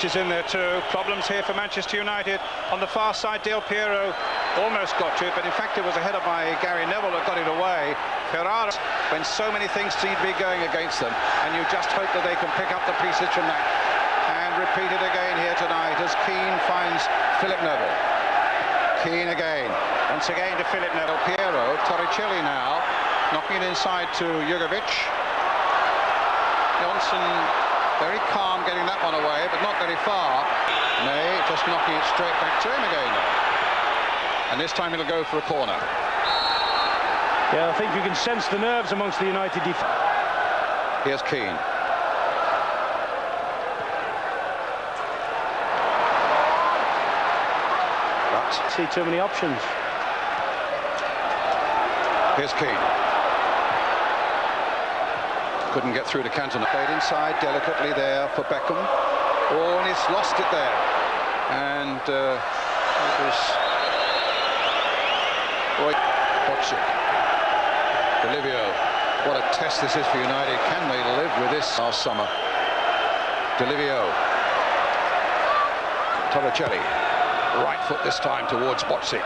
Is in there too. Problems here for Manchester United. On the far side, Del Piero almost got to it, but in fact it was a header by Gary Neville that got it away. Ferrara, when so many things seem to be going against them, and you just hope that they can pick up the pieces from that. And repeat it again here tonight as Keane finds Philip Neville. Keane again, once again to Philip Neville. Piero, Torricelli now, knocking it inside to Jugovic. Johnson very calm getting that one away, but not very far. May just knocking it straight back to him again. And this time it'll go for a corner. Yeah, I think you can sense the nerves amongst the United defence. Here's Keane. But see too many options. Here's Keane. Couldn't get through to Cantona. Played inside delicately there for Beckham. Oh, and he's lost it there. And it was Roy Bocic. Delivio. What a test this is for United. Can they live with this last summer? Delivio. Torricelli. Right foot this time towards Bocic.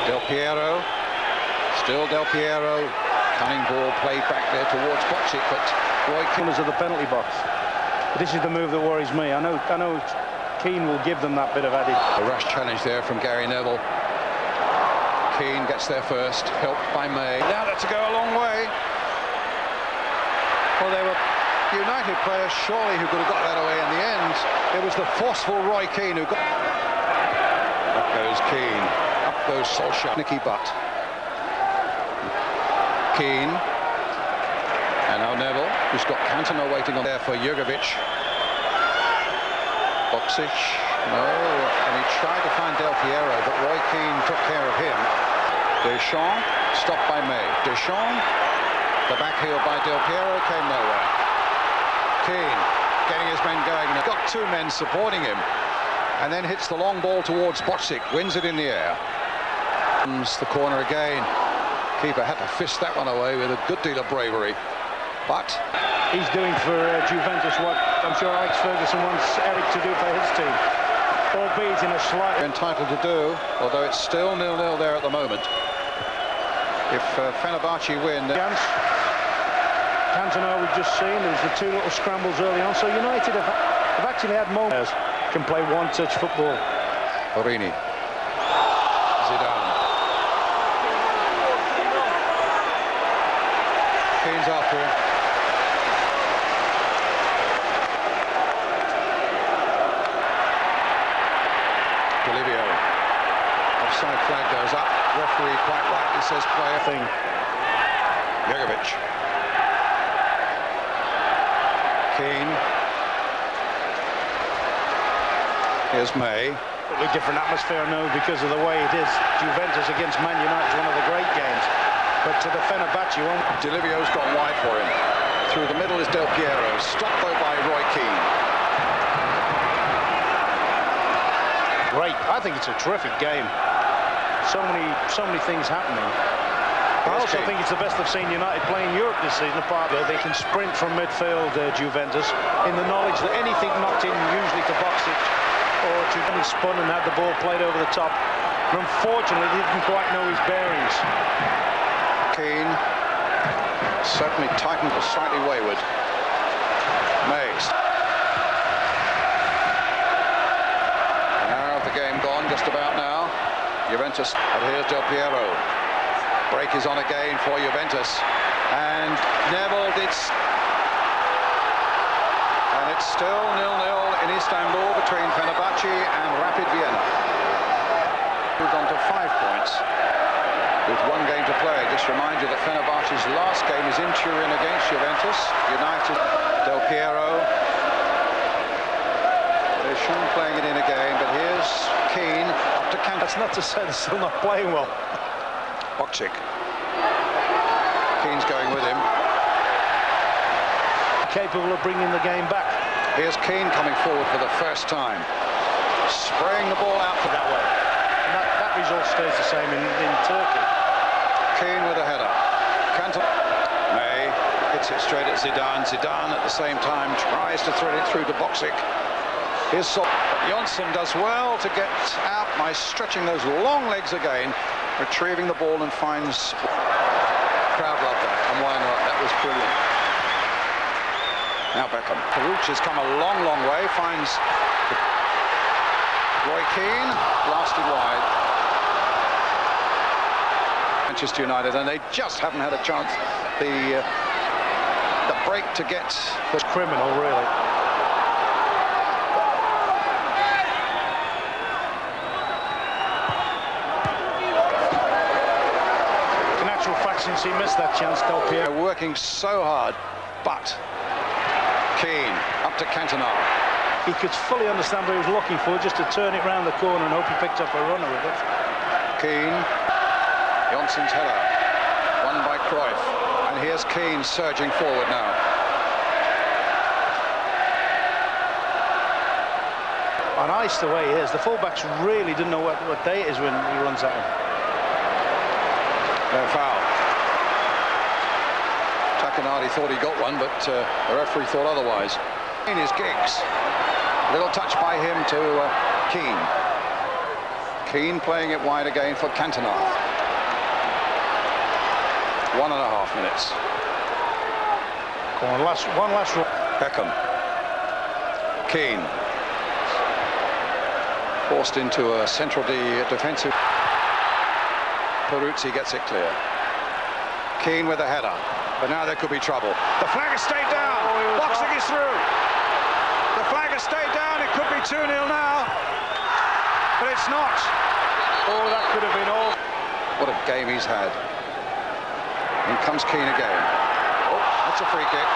Del Piero, still Del Piero, cunning ball played back there towards Bocic, but Roy Keane of the penalty box. But this is the move that worries me. I know Keane will give them that bit of added. A rash challenge there from Gary Neville. Keane gets there first, helped by May. Now that's to go a long way. Well, they were United players surely who could have got that away in the end. It was the forceful Roy Keane who got. Up goes Keane. Up goes Solskjaer. Nicky Butt. Keane. And now Neville, who's got Cantona waiting on there for Jugovic. Bocic. No. And he tried to find Del Piero, but Roy Keane took care of him. Deschamps, stopped by May. Deschamps. The back heel by Del Piero came nowhere. Keane getting his men going. He's got two men supporting him. And then hits the long ball towards Bocic. Wins it in the air. Comes the corner again. Keeper had to fist that one away with a good deal of bravery. But he's doing for Juventus what I'm sure Alex Ferguson wants Eric to do for his team. Albeit in a slight... entitled to do, although it's still 0-0 there at the moment. If Fenerbahce win... Cantona we've just seen, there was the two little scrambles early on, so United have actually had moments. Can play one-touch football. Borini. Zidane. Keane's after him. Delivio. Offside flag goes up. Referee quite rightly says play a thing. Jugovic. Keane. Here's May. A different atmosphere now because of the way it is. Juventus against Man United is one of the great games. But to the Fenerbahce one... Delivio's gone wide for him. Through the middle is Del Piero. Stopped though by Roy Keane. Great. I think it's a terrific game. So many things happening. I also think it's the best I've seen United play in Europe this season. Apart from they can sprint from midfield, Juventus, in the knowledge that anything knocked in, usually to Bocic, or to be spun and had the ball played over the top. But unfortunately, he didn't quite know his bearings. Keane certainly tightened, was slightly wayward. Mays. An hour of the game gone, just about now. Juventus, and here's Del Piero. Break is on again for Juventus. And Neville did... And it's still 0-0 in Istanbul between Fenerbahce and Rapid Vienna. Moved on to 5 points with one game to play. Just remind you that Fenerbahce's last game is in Turin against Juventus. United, Del Piero. Deschamps playing it in again, but here's Keane up to Cantona. That's not to say they're still not playing well. Bocic. Keane's going with him. Capable of bringing the game back. Here's Keane coming forward for the first time. spraying the ball out for that way. And that result stays the same in Turkey. Keane with a header. May hits it straight at Zidane. Zidane at the same time tries to thread it through to Boxic. Here's Johnson does well to get out by stretching those long legs again, retrieving the ball and finds. Crowd loved that, and why not? That was brilliant. Now Beckham. Perucci has come a long, long way. Finds Roy Keane, blasted wide. Manchester United, and they just haven't had a chance. The break to get. It's criminal, really. In actual fact, since he missed that chance, Del Piero. They're working so hard, but Keane up to Cantona. He could fully understand what he was looking for, just to turn it round the corner and hope he picked up a runner with it. Keane, Johnson's header, won by Cruyff, and here's Keane surging forward now. On ice the way he is, the fullbacks really didn't know what day it is when he runs at him. Foul. Takanadi thought he got one, but the referee thought otherwise. In his Giggs. Little touch by him to Keane. Keane playing it wide again for Cantona. 1.5 minutes. Go on, one last run. Beckham. Keane. Forced into a central defensive. Peruzzi gets it clear. Keane with a header. But now there could be trouble. The flag has stayed down. Boxing is through. The flag has stayed down. It could be 2-0 now. But it's not. Oh, that could have been all. What a game he's had. In comes Keane again. Oh, that's a free kick.